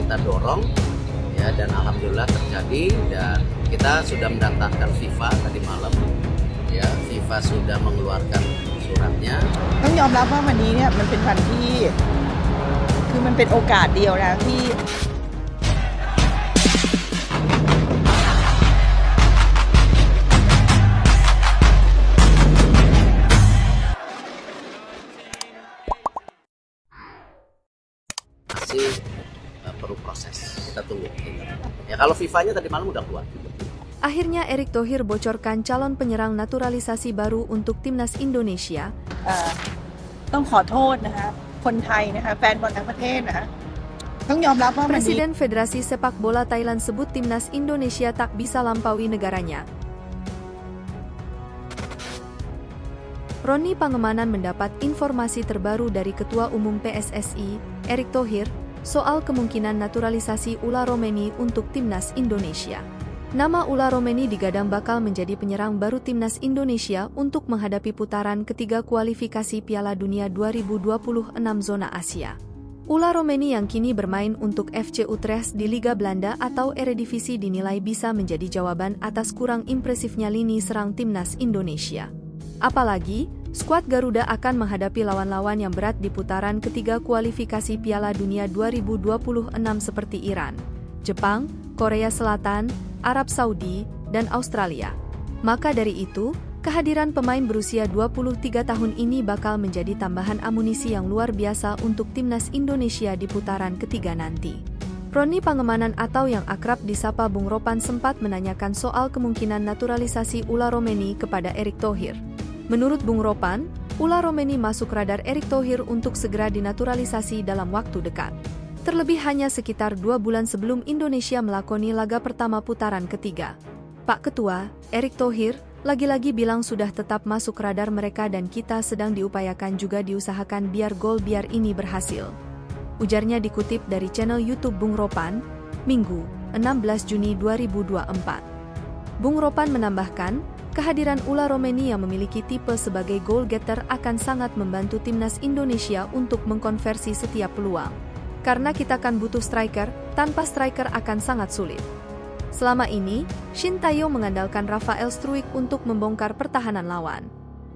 kita dorong ya, dan alhamdulillah terjadi, dan kita sudah mendaftarkan FIFA tadi malam ya. FIFA sudah mengeluarkan suratnya. ต้องยอมรับว่าวันนี้เนี่ยมันเป็นวันที่คือมันเป็นโอกาสเดียวนะที่ masih perlu proses, kita tunggu ya. Kalau FIFA-nya tadi malam udah keluar. Akhirnya Erick Thohir bocorkan calon penyerang naturalisasi baru untuk timnas Indonesia. ต้องขอโทษนะคะคนไทยนะคะแฟนบอลทั้งประเทศนะคะต้องยอมรับว่าวันนี้ Presiden Federasi Sepak Bola Thailand sebut timnas Indonesia tak bisa lampaui negaranya. Roni Pangemanan mendapat informasi terbaru dari Ketua Umum PSSI, Erick Thohir, soal kemungkinan naturalisasi Ula Romeni untuk timnas Indonesia. Nama Ula Romeni digadang bakal menjadi penyerang baru timnas Indonesia untuk menghadapi putaran ketiga kualifikasi Piala Dunia 2026 zona Asia. Ula Romeni yang kini bermain untuk FC Utrecht di Liga Belanda atau Eredivisie dinilai bisa menjadi jawaban atas kurang impresifnya lini serang timnas Indonesia. Apalagi, skuad Garuda akan menghadapi lawan-lawan yang berat di putaran ketiga kualifikasi Piala Dunia 2026 seperti Iran, Jepang, Korea Selatan, Arab Saudi, dan Australia. Maka dari itu, kehadiran pemain berusia 23 tahun ini bakal menjadi tambahan amunisi yang luar biasa untuk timnas Indonesia di putaran ketiga nanti. Roni Pangemanan atau yang akrab disapa Bung Ropan sempat menanyakan soal kemungkinan naturalisasi Ula Romeni kepada Erick Thohir. Menurut Bung Ropan, Ula Romeni masuk radar Erick Thohir untuk segera dinaturalisasi dalam waktu dekat. Terlebih hanya sekitar 2 bulan sebelum Indonesia melakoni laga pertama putaran ketiga. Pak Ketua, Erick Thohir, lagi-lagi bilang sudah tetap masuk radar mereka dan kita sedang diupayakan juga diusahakan biar ini berhasil. Ujarnya dikutip dari channel YouTube Bung Ropan, Minggu, 16 Juni 2024. Bung Ropan menambahkan, kehadiran Ula Romeni yang memiliki tipe sebagai goal getter akan sangat membantu timnas Indonesia untuk mengkonversi setiap peluang. Karena kita kan butuh striker, tanpa striker akan sangat sulit. Selama ini, Shin Tae-yong mengandalkan Rafael Struijk untuk membongkar pertahanan lawan.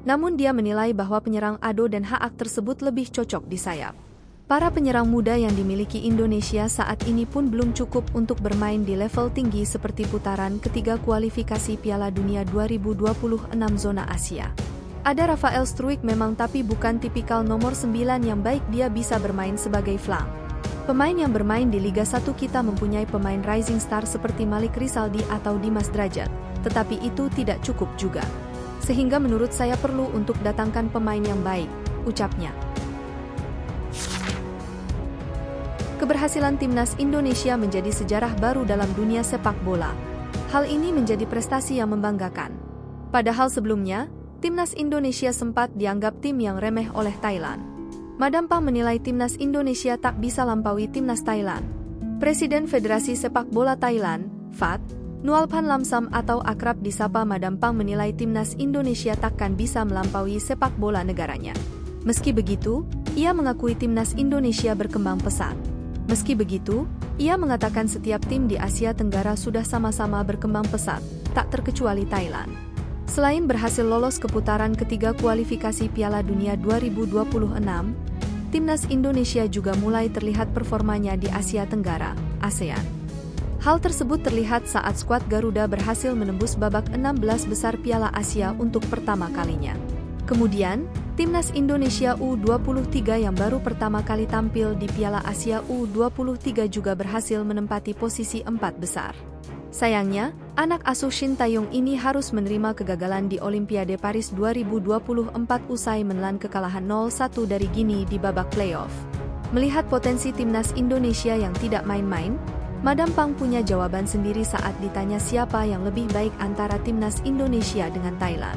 Namun dia menilai bahwa penyerang Ado dan Haak tersebut lebih cocok di sayap. Para penyerang muda yang dimiliki Indonesia saat ini pun belum cukup untuk bermain di level tinggi seperti putaran ketiga kualifikasi Piala Dunia 2026 zona Asia. Ada Rafael Struijk memang, tapi bukan tipikal nomor 9 yang baik, dia bisa bermain sebagai flank. Pemain yang bermain di Liga 1 kita mempunyai pemain rising star seperti Malik Rizaldi atau Dimas Drajat, tetapi itu tidak cukup juga. Sehingga menurut saya perlu untuk datangkan pemain yang baik, ucapnya. Keberhasilan timnas Indonesia menjadi sejarah baru dalam dunia sepak bola. Hal ini menjadi prestasi yang membanggakan. Padahal sebelumnya, timnas Indonesia sempat dianggap tim yang remeh oleh Thailand. Madam Pang menilai timnas Indonesia tak bisa lampaui timnas Thailand. Presiden Federasi Sepak Bola Thailand, FAT, Nualpan Lamsam atau akrab disapa Madam Pang menilai timnas Indonesia takkan bisa melampaui sepak bola negaranya. Meski begitu, ia mengakui timnas Indonesia berkembang pesat. Meski begitu, ia mengatakan setiap tim di Asia Tenggara sudah sama-sama berkembang pesat, tak terkecuali Thailand. Selain berhasil lolos ke putaran ketiga kualifikasi Piala Dunia 2026, timnas Indonesia juga mulai terlihat performanya di Asia Tenggara, ASEAN. Hal tersebut terlihat saat skuad Garuda berhasil menembus babak 16 besar Piala Asia untuk pertama kalinya. Kemudian, timnas Indonesia U23 yang baru pertama kali tampil di Piala Asia U23 juga berhasil menempati posisi 4 besar. Sayangnya, anak asuh Shin Tae-yong ini harus menerima kegagalan di Olimpiade Paris 2024 usai menelan kekalahan 0-1 dari Guinea di babak playoff. Melihat potensi timnas Indonesia yang tidak main-main, Madam Pang punya jawaban sendiri saat ditanya siapa yang lebih baik antara timnas Indonesia dengan Thailand.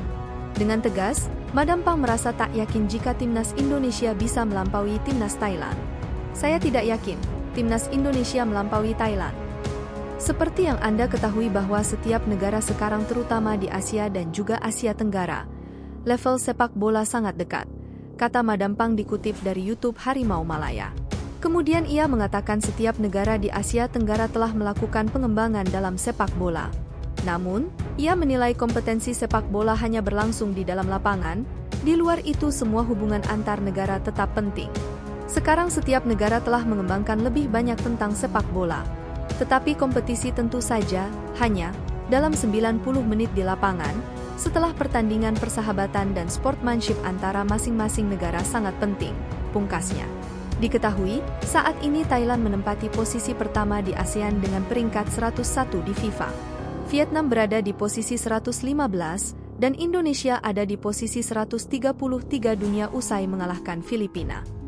Dengan tegas, Madam Pang merasa tak yakin jika timnas Indonesia bisa melampaui timnas Thailand. Saya tidak yakin timnas Indonesia melampaui Thailand. Seperti yang Anda ketahui bahwa setiap negara sekarang terutama di Asia dan juga Asia Tenggara, level sepak bola sangat dekat, kata Madam Pang dikutip dari YouTube Harimau Malaya. Kemudian ia mengatakan setiap negara di Asia Tenggara telah melakukan pengembangan dalam sepak bola. Namun, ia menilai kompetensi sepak bola hanya berlangsung di dalam lapangan, di luar itu semua hubungan antar negara tetap penting. Sekarang setiap negara telah mengembangkan lebih banyak tentang sepak bola. Tetapi kompetisi tentu saja hanya dalam 90 menit di lapangan, setelah pertandingan persahabatan dan sportsmanship antara masing-masing negara sangat penting, pungkasnya. Diketahui, saat ini Thailand menempati posisi pertama di ASEAN dengan peringkat 101 di FIFA. Vietnam berada di posisi 115, dan Indonesia ada di posisi 133 dunia usai mengalahkan Filipina.